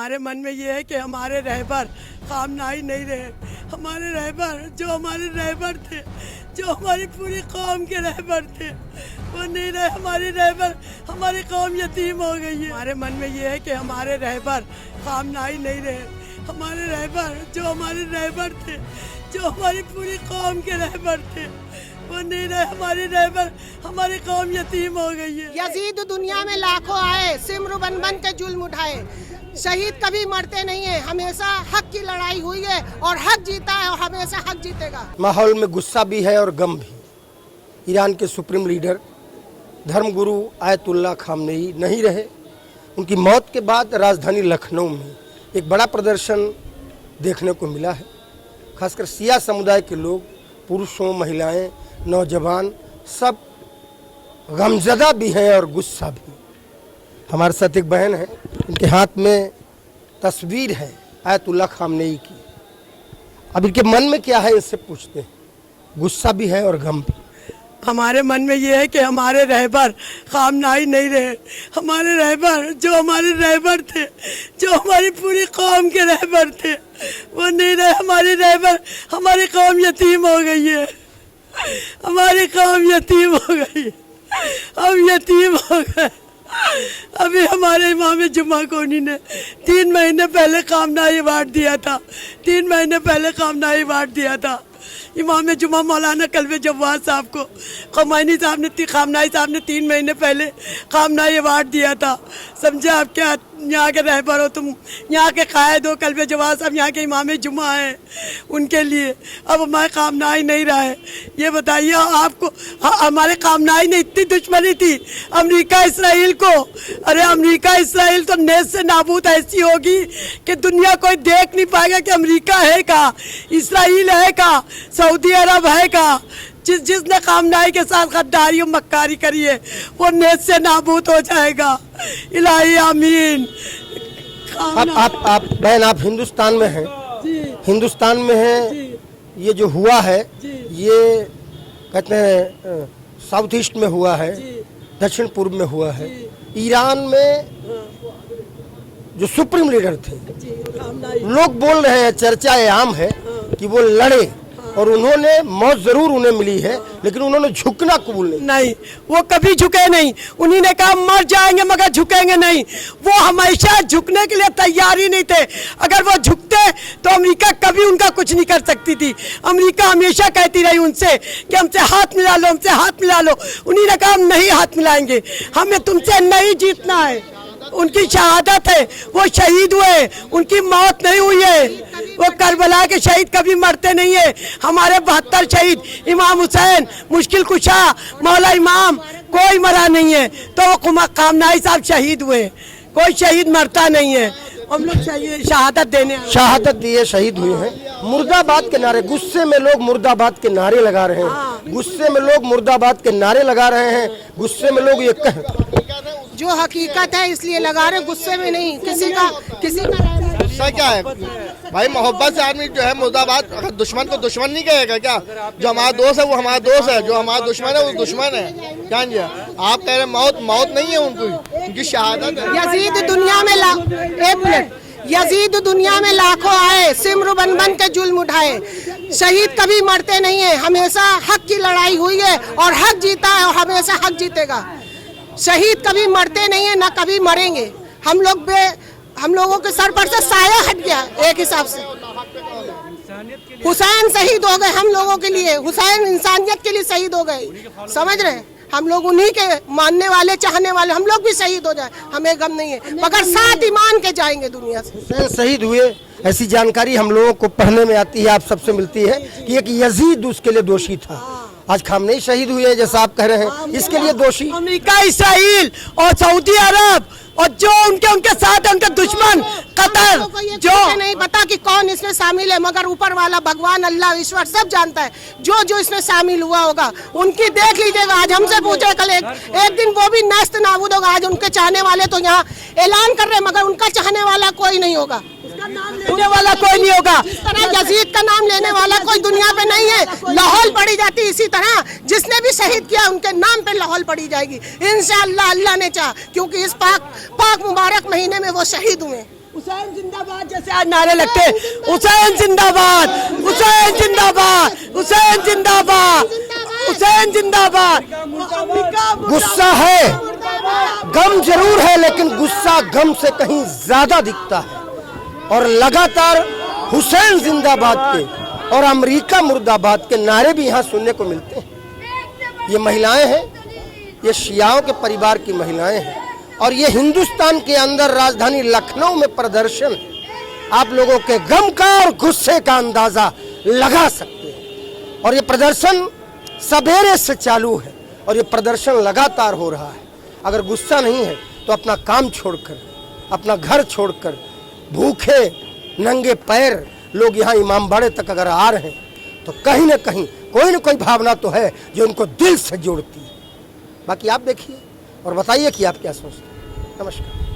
हमारे मन में ये है कि हमारे रहबर खामनाई नहीं रहे। हमारे रहबर जो हमारे रहबर थे, जो हमारी पूरी कौम के रहबर थे, वो नहीं रहे। हमारे रहबर, हमारी कौम यतीम हो गई है। हमारे मन में ये है कि हमारे रहबर खामनाई नहीं रहे। हमारे रहबर जो हमारे रहबर थे, जो हमारी पूरी कौम के रहबर थे, वो नहीं रहे। हमारी रहबर, हमारी कौम यतीम हो गई है। यजीद दुनिया में लाखों आए, सिमर बन बन के जुल्म उठाए। शहीद कभी मरते नहीं है, हमेशा हक की लड़ाई हुई है और हक जीता है और हमेशा हक जीतेगा। माहौल में गुस्सा भी है और गम भी। ईरान के सुप्रीम लीडर धर्मगुरु आयतुल्लाह खामनेई नहीं रहे। उनकी मौत के बाद राजधानी लखनऊ में एक बड़ा प्रदर्शन देखने को मिला है। खासकर सिया समुदाय के लोग, पुरुषों, महिलाएं, नौजवान सब गमज़दा भी हैं और गुस्सा भी। हमारे साथ एक बहन है, इनके हाथ में तस्वीर है आयतुल्लाह खामनेई की। अब इनके मन में क्या है, इससे पूछते हैं। गुस्सा भी है और गम भी। हमारे मन में ये है कि हमारे रहबर खामनाई नहीं रहे। हमारे रहबर जो हमारे रहबर थे, जो हमारी पूरी कौम के रहबर थे, वो नहीं रहे। हमारे रहबर, हमारी कौम यतीम हो गई है। हमारी कौम यतीम हो गई, हम यतीम हो गए। अभी हमारे इमाम जुमा कोनी ने 3 महीने पहले खामनाई अवार्ड दिया था। 3 महीने पहले खामनाई अवार्ड दिया था इमाम जुमा मौलाना कल्बे जवाद साहब को। खामनाई साहब ने 3 महीने पहले खामनाई अवार्ड दिया था। समझे आप, क्या यहाँ के रहबर हो तुम, यहाँ के कायद हो। कल्बे जवाद साहब यहाँ के इमाम जुमा हैं, उनके लिए अब हमारे खामनाई नहीं रहा है। ये बताइए आपको, हमारे खामनाई ने इतनी दुश्मनी थी अमेरिका इसराइल को। अरे अमेरिका इसराइल तो नेस से नाबूद ऐसी होगी कि दुनिया कोई देख नहीं पाएगा कि अमेरिका है का, इसराइल है का, सऊदी अरब है का। जिसने खामनाई के साथ गद्दारी और मक्कारी करी है, वो नेत से नाबूद हो जाएगा। इलाही आमीन। आप बहन, आप हिंदुस्तान में हैं, हिंदुस्तान में हैं। ये जो हुआ है, ये कहते हैं साउथ ईस्ट में हुआ है, दक्षिण पूर्व में हुआ है। ईरान में जो सुप्रीम लीडर थे, लोग बोल रहे हैं, चर्चा आम है कि वो लड़े और उन्होंने मौत जरूर उन्हें मिली है, लेकिन उन्होंने झुकना कबूल नहीं। वो कभी झुके नहीं। उन्हीं ने कहा मर जाएंगे मगर झुकेंगे नहीं। वो हमेशा झुकने के लिए तैयार ही नहीं थे। अगर वो झुकते तो अमेरिका कभी उनका कुछ नहीं कर सकती थी। अमेरिका हमेशा कहती रही उनसे कि हमसे हाथ मिला लो, हमसे हाथ मिला लो। उन्हीं ने कहा हम नहीं हाथ मिलाएंगे, हमें तुमसे नहीं जीतना है। उनकी शहादत है, वो शहीद हुए, उनकी मौत नहीं हुई है। वो करबला के शहीद कभी मरते नहीं है। हमारे 72 शहीद, इमाम हुसैन, मुश्किल कुशा, मौला इमाम, कोई मरा नहीं है। तो वो खामनाई साहब शहीद हुए, कोई शहीद मरता नहीं है। हम लोग शहादत देने, शहादत दिए, शहीद हुए हैं। मुर्दाबाद के नारे, गुस्से में लोग मुर्दाबाद के नारे लगा रहे हैं। गुस्से में लोग मुर्दाबाद के नारे लगा रहे हैं। गुस्से में लोग ये जो हकीकत है इसलिए लगा रहे, गुस्से में नहीं। किसी का गुस्सा क्या है भाई? मोहब्बत से आदमी जो है मुर्दाबाद, दुश्मन को दुश्मन नहीं कहेगा क्या? जो हमारा दोस्त है वो हमारा दोस्त है, जो हमारा दुश्मन है वो दुश्मन है। क्या जी आप कह रहे मौत नहीं है उनकी शहादत है। यजीद दुनिया में एक मिनट, यजीद दुनिया में लाखों आए, सिमर बन बन के जुल्म उठाए। शहीद कभी मरते नहीं है, हमेशा हक की लड़ाई हुई है और हक जीता है और हमेशा हक जीतेगा। शहीद कभी मरते नहीं है, ना कभी मरेंगे। हम लोगों के सर पर से साया हट गया। एक हिसाब से हुसैन शहीद हो गए हम लोगों के लिए, हुसैन इंसानियत के लिए शहीद हो गए। समझ रहे हैं, हम लोग उन्हीं के मानने वाले, चाहने वाले, हम लोग भी शहीद हो जाए, हमें गम नहीं है, मगर साथ ईमान के जाएंगे दुनिया से। हुसैन शहीद हुए, ऐसी जानकारी हम लोगों को पढ़ने में आती है, आप सबसे मिलती है कि एक यजीद उसके लिए दोषी था। आज खामनेई शहीद हुए जैसा आप कह रहे हैं, इसके लिए दोषी अमेरिका, इसराइल और सऊदी अरब और जो उनके साथ है, उनके दुश्मन कतर। जो नहीं पता कि कौन इसमें शामिल है, मगर ऊपर वाला भगवान, अल्लाह, ईश्वर सब जानता है। जो इसमें शामिल हुआ होगा उनकी देख लीजिएगा। आज हमसे पूछे, कल एक दिन वो भी नष्ट नाबूद होगा। आज उनके चाहने वाले तो यहाँ ऐलान कर रहे हैं, मगर उनका चाहने वाला कोई नहीं होगा, लेने वाला कोई नहीं होगा। इस तरह यजीद का नाम लेने वाला कोई दुनिया पे नहीं है। लाहौल पड़ी जाती इसी तरह, जिसने भी शहीद किया उनके नाम पे लाहौल पड़ी जाएगी इंशाअल्लाह, अल्लाह ने चाहा, क्योंकि इस पाक मुबारक महीने में वो शहीद हुए। हुसैन जिंदाबाद जैसे आज नारे लगते, हुसैन जिंदाबाद, हुसैन जिंदाबाद, हुसैन जिंदाबाद, हुसैन जिंदाबाद। गुस्सा है, गम जरूर है, लेकिन गुस्सा गम से कहीं ज्यादा दिखता है। और लगातार हुसैन जिंदाबाद के और अमेरिका मुर्दाबाद के नारे भी यहाँ सुनने को मिलते हैं। ये महिलाएं हैं, ये शियाओं के परिवार की महिलाएं हैं, और ये हिंदुस्तान के अंदर राजधानी लखनऊ में प्रदर्शन आप लोगों के गम का और गुस्से का अंदाजा लगा सकते हैं। और ये प्रदर्शन सवेरे से चालू है और ये प्रदर्शन लगातार हो रहा है। अगर गुस्सा नहीं है तो अपना काम छोड़कर, अपना घर छोड़कर, भूखे नंगे पैर लोग यहाँ इमामबाड़े तक अगर आ रहे हैं तो कहीं ना कहीं कोई ना कोई भावना तो है जो उनको दिल से जोड़ती है। बाकी आप देखिए और बताइए कि आप क्या सोचते हैं। नमस्कार।